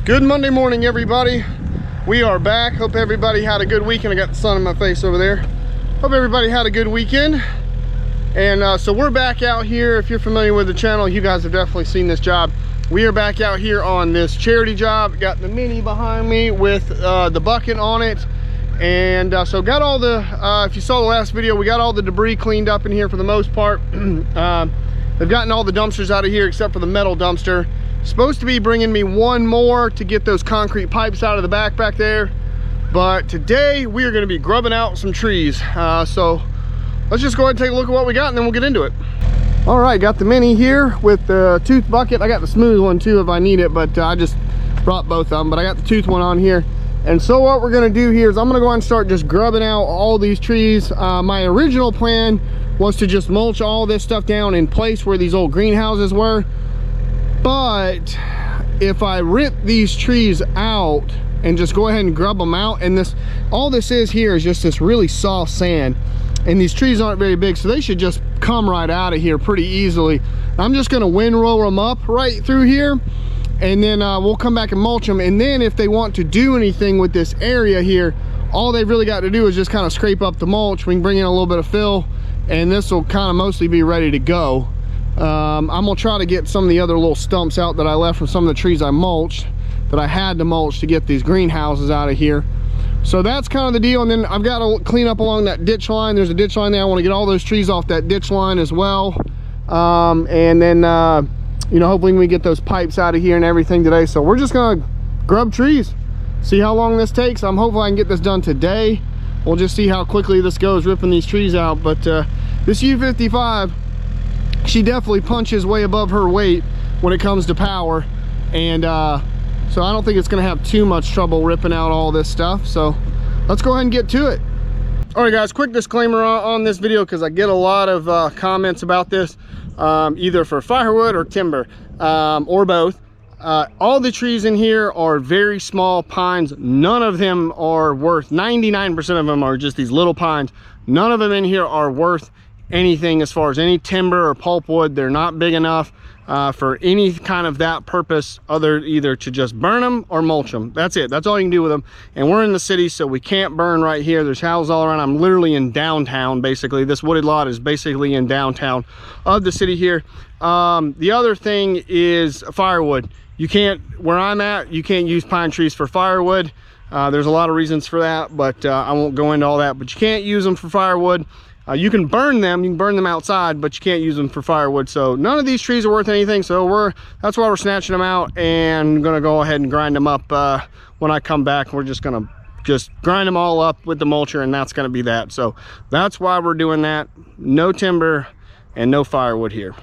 Good Monday morning, everybody. We are back. Hope everybody had a good weekend. I got the sun in my face over there. Hope everybody had a good weekend. And so we're back out here. If you're familiar with the channel, you guys have definitely seen this job. We are back out here on this charity job. Got the Mini behind me with the bucket on it. And so got all the, if you saw the last video, we got all the debris cleaned up in here for the most part. They've gotten all the dumpsters out of here except for the metal dumpster. Supposed to be bringing me one more to get those concrete pipes out of the back there, but today we are going to be grubbing out some trees. So let's just go ahead and take a look at what we got and then we'll get into it. All right, got the Mini here with the tooth bucket. I got the smooth one too if I need it, but I just brought both of them, but I got the tooth one on here. And so what we're going to do here is I'm going to go ahead and start just grubbing out all these trees. My original plan was to just mulch all this stuff down in place where these old greenhouses were. But if I rip these trees out and just go ahead and grub them out, and this, all this is here is just this really soft sand, and these trees aren't very big, so they should just come right out of here pretty easily. I'm just going to windrow them up right through here, and then we'll come back and mulch them. And then if they want to do anything with this area here, all they've really got to do is just kind of scrape up the mulch. We can bring in a little bit of fill, and this will kind of mostly be ready to go. I'm gonna try to get some of the other little stumps out that I left from some of the trees I mulched, that I had to mulch to get these greenhouses out of here. So that's kind of the deal. And then I've got to clean up along that ditch line. There's a ditch line there. I want to get all those trees off that ditch line as well. And then you know, hopefully we can get those pipes out of here and everything today. So we're just gonna grub trees, see how long this takes. I'm hoping I can get this done today. We'll just see how quickly this goes ripping these trees out. But this U55, she definitely punches way above her weight when it comes to power, and so I don't think it's gonna have too much trouble ripping out all this stuff. So let's go ahead and get to it. All right guys, quick disclaimer on this video, because I get a lot of comments about this, either for firewood or timber, or both. All the trees in here are very small pines. None of them are worth, 99% of them are just these little pines. None of them in here are worth anything as far as any timber or pulpwood. They're not big enough for any kind of that purpose, other either to just burn them or mulch them. That's it. That's all you can do with them. And we're in the city, so we can't burn right here. There's houses all around. I'm literally in downtown, basically. This wooded lot is basically in downtown of the city here. The other thing is firewood. You can't, where I'm at, you can't use pine trees for firewood. There's a lot of reasons for that, but I won't go into all that. But you can't use them for firewood. You can burn them outside, but you can't use them for firewood. So none of these trees are worth anything. So that's why we're snatching them out and gonna go ahead and grind them up when I come back. We're just gonna grind them all up with the mulcher, and that's gonna be that. So that's why we're doing that. No timber and no firewood here.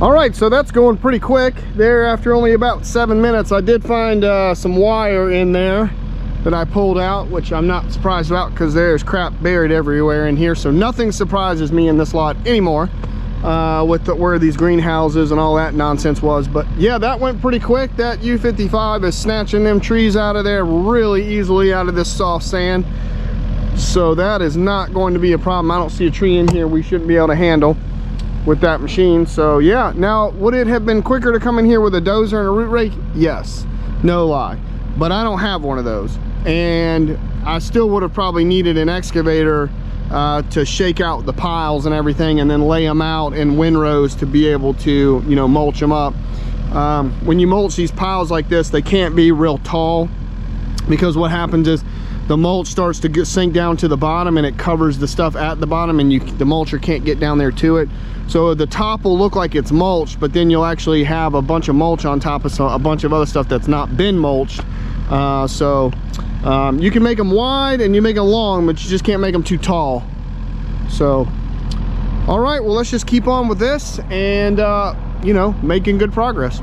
All right, so that's going pretty quick there. After only about 7 minutes, I did find some wire in there that I pulled out, which I'm not surprised about because there's crap buried everywhere in here. So nothing surprises me in this lot anymore with where these greenhouses and all that nonsense was. But yeah, that went pretty quick. That U55 is snatching them trees out of there really easily out of this soft sand. So that is not going to be a problem. I don't see a tree in here we shouldn't be able to handle with that machine. So yeah, now would it have been quicker to come in here with a dozer and a root rake? Yes, no lie, but I don't have one of those, and I still would have probably needed an excavator to shake out the piles and everything and then lay them out in windrows to be able to, you know, mulch them up. When you mulch these piles like this, they can't be real tall, because what happens is the mulch starts to sink down to the bottom and it covers the stuff at the bottom, and the mulcher can't get down there to it. So the top will look like it's mulched, but then you'll actually have a bunch of mulch on top of a bunch of other stuff that's not been mulched. You can make them wide and you make them long, but you just can't make them too tall. So, all right, well, let's just keep on with this and, you know, making good progress.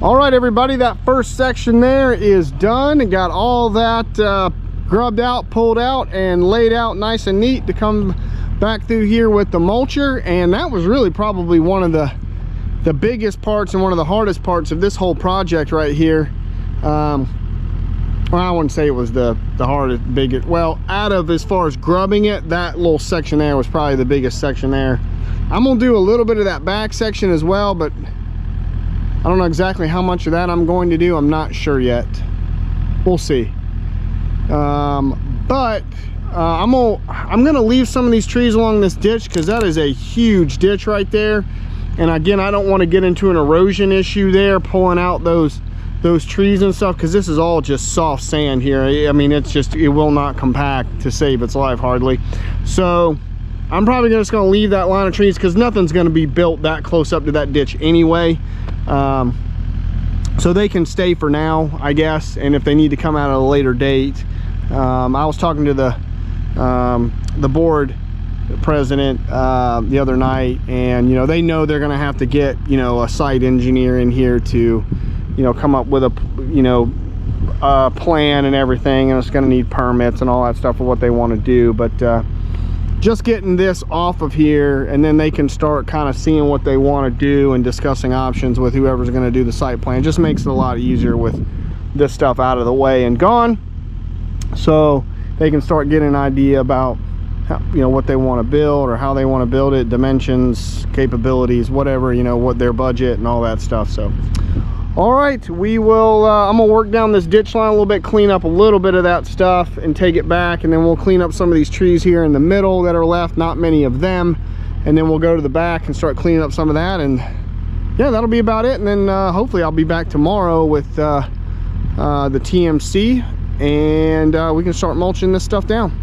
All right, everybody, that first section there is done. It got all that grubbed out, pulled out, and laid out nice and neat to come back through here with the mulcher. And that was really probably one of the the biggest parts and one of the hardest parts of this whole project right here, well, I wouldn't say it was the hardest, biggest, well, out of as far as grubbing it, that little section there was probably the biggest section there. I'm gonna do a little bit of that back section as well, but I don't know exactly how much of that I'm going to do. I'm not sure yet. We'll see. I'm gonna leave some of these trees along this ditch, because that is a huge ditch right there. And again, I don't want to get into an erosion issue there, pulling out those trees and stuff, because this is all just soft sand here. I mean, it's just, it will not compact to save its life hardly. So I'm probably just going to leave that line of trees, because nothing's going to be built that close up to that ditch anyway. So they can stay for now, I guess, and if they need to come out at a later date. I was talking to the board president the other night, and you know, they know they're going to have to get, you know, a site engineer in here to, you know, come up with a, you know, plan and everything, and it's going to need permits and all that stuff for what they want to do. But just getting this off of here, and then they can start kind of seeing what they want to do and discussing options with whoever's going to do the site plan. Just makes it a lot easier with this stuff out of the way and gone, so they can start getting an idea about how, you know, what they want to build or how they want to build it, dimensions, capabilities, whatever, you know, what their budget and all that stuff. So all right, we will I'm gonna work down this ditch line a little bit, clean up a little bit of that stuff and take it back, and then we'll clean up some of these trees here in the middle that are left, not many of them, and then we'll go to the back and start cleaning up some of that. And yeah, that'll be about it. And then hopefully I'll be back tomorrow with the TMC, and we can start mulching this stuff down.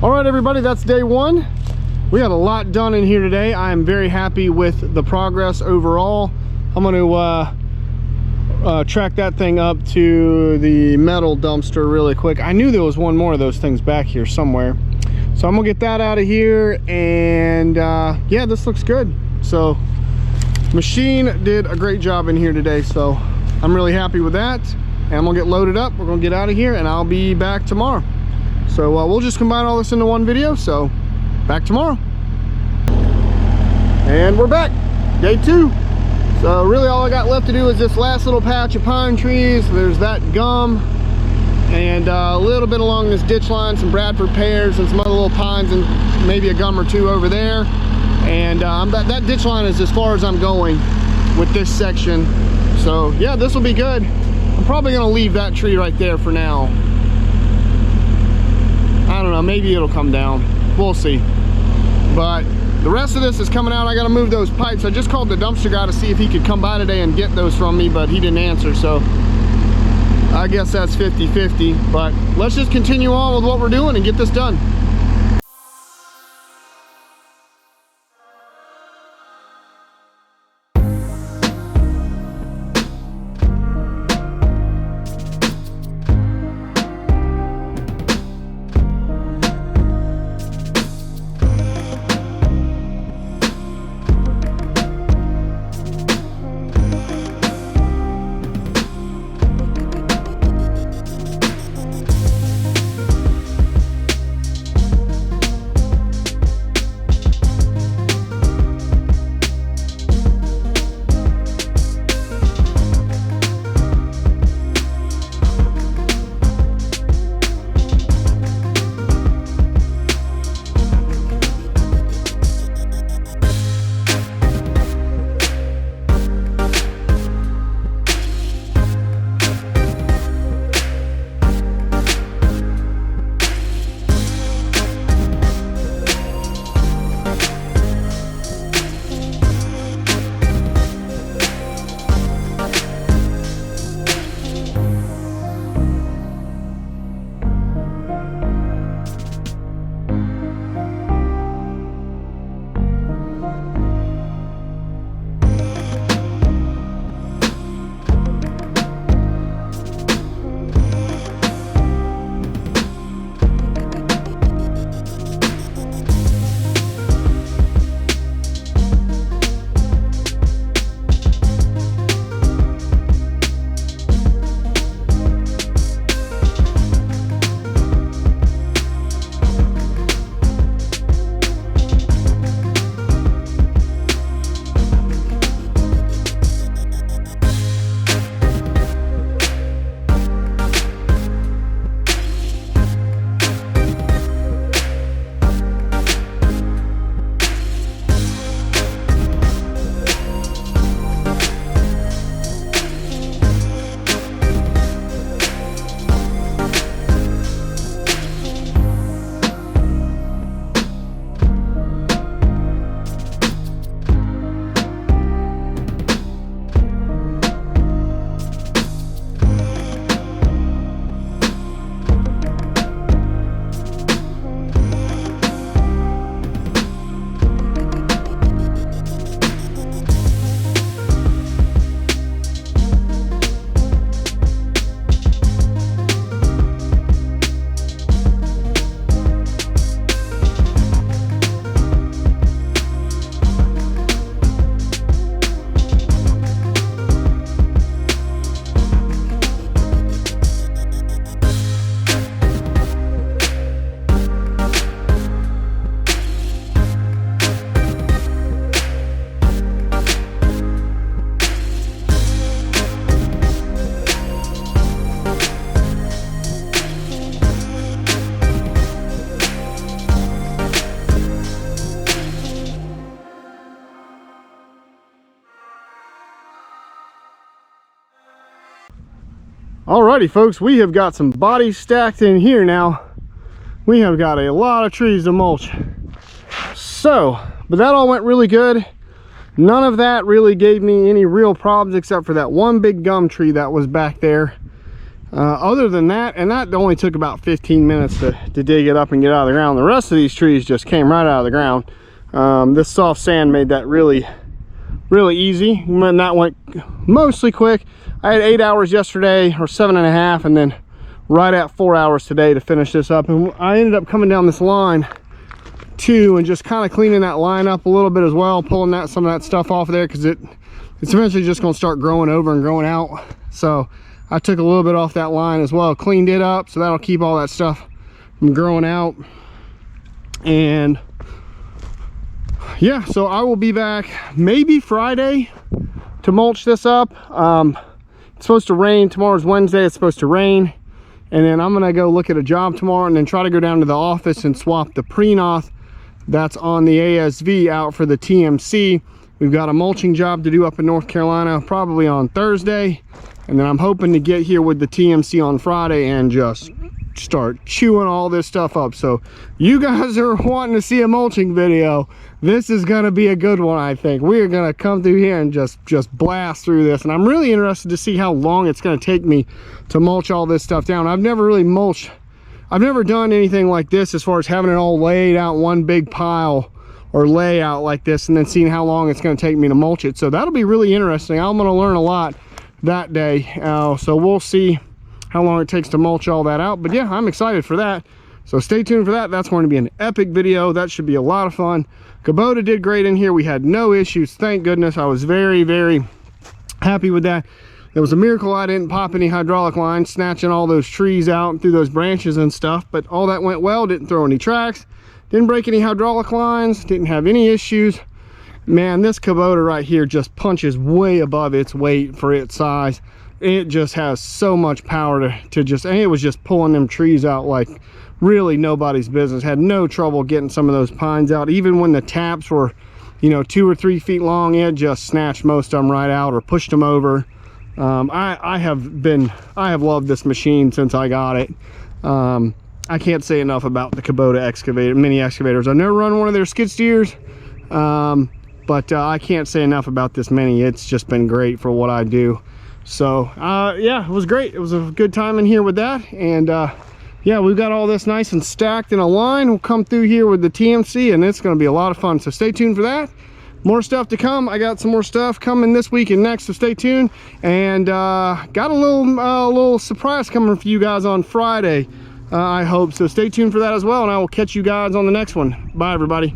All right, everybody, that's day one. We got a lot done in here today. I am very happy with the progress overall. I'm going to track that thing up to the metal dumpster really quick. I knew there was one more of those things back here somewhere. So I'm gonna get that out of here, and yeah, this looks good. So machine did a great job in here today, so I'm really happy with that. And I'm gonna get loaded up, we're gonna get out of here, and I'll be back tomorrow. So we'll just combine all this into one video, so back tomorrow. And we're back, day two. So really all I got left to do is this last little patch of pine trees. There's that gum, and a little bit along this ditch line, some Bradford pears and some other little pines, and maybe a gum or two over there. And that ditch line is as far as I'm going with this section. So yeah, this will be good. I'm probably gonna leave that tree right there for now. I don't know, maybe it'll come down. We'll see. But the rest of this is coming out. I gotta move those pipes. I just called the dumpster guy to see if he could come by today and get those from me, but he didn't answer, so I guess that's 50-50, but let's just continue on with what we're doing and get this done. Alrighty folks, we have got some bodies stacked in here now. We have got a lot of trees to mulch. So, but that all went really good. None of that really gave me any real problems except for that one big gum tree that was back there. Other than that, and that only took about 15 minutes to dig it up and get out of the ground. The rest of these trees just came right out of the ground. This soft sand made that really easy, and that went mostly quick. I had 8 hours yesterday, or 7.5, and then right at 4 hours today to finish this up. And I ended up coming down this line too and just kind of cleaning that line up a little bit as well, pulling some of that stuff off of there, because it's eventually just going to start growing over and growing out. So I took a little bit off that line as well, cleaned it up, so that'll keep all that stuff from growing out. And yeah, so I will be back maybe Friday to mulch this up. It's supposed to rain. Tomorrow's Wednesday. It's supposed to rain. And then I'm gonna go look at a job tomorrow and then try to go down to the office and swap the pre-noth that's on the ASV out for the TMC. We've got a mulching job to do up in North Carolina, probably on Thursday. And then I'm hoping to get here with the TMC on Friday and just start chewing all this stuff up. So you guys are wanting to see a mulching video, this is going to be a good one. I think we are going to come through here and just blast through this, and I'm really interested to see how long it's going to take me to mulch all this stuff down. I've never really mulched, I've never done anything like this as far as having it all laid out one big pile or layout like this and then seeing how long it's going to take me to mulch it. So that'll be really interesting. I'm going to learn a lot that day, so we'll see how long it takes to mulch all that out. But yeah, I'm excited for that, so stay tuned for that. That's going to be an epic video. That should be a lot of fun. Kubota did great in here. We had no issues, thank goodness. I was very happy with that. It was a miracle I didn't pop any hydraulic lines snatching all those trees out and through those branches and stuff, but all that went well. Didn't throw any tracks, didn't break any hydraulic lines, didn't have any issues. Man, this Kubota right here just punches way above its weight for its size. It just has so much power to just, and it was just pulling them trees out like really nobody's business. Had no trouble getting some of those pines out. Even when the taps were, you know, 2 or 3 feet long, it just snatched most of them right out or pushed them over. I have loved this machine since I got it. I can't say enough about the Kubota excavator, mini excavators. I've never run one of their skid steers, but I can't say enough about this mini. It's just been great for what I do. So yeah, it was great. It was a good time in here with that. And yeah, we've got all this nice and stacked in a line. We'll come through here with the TMC and it's going to be a lot of fun. So stay tuned for that. More stuff to come. I got some more stuff coming this week and next, so stay tuned. And got a little surprise coming for you guys on Friday, I hope. So stay tuned for that as well, and I will catch you guys on the next one. Bye, everybody.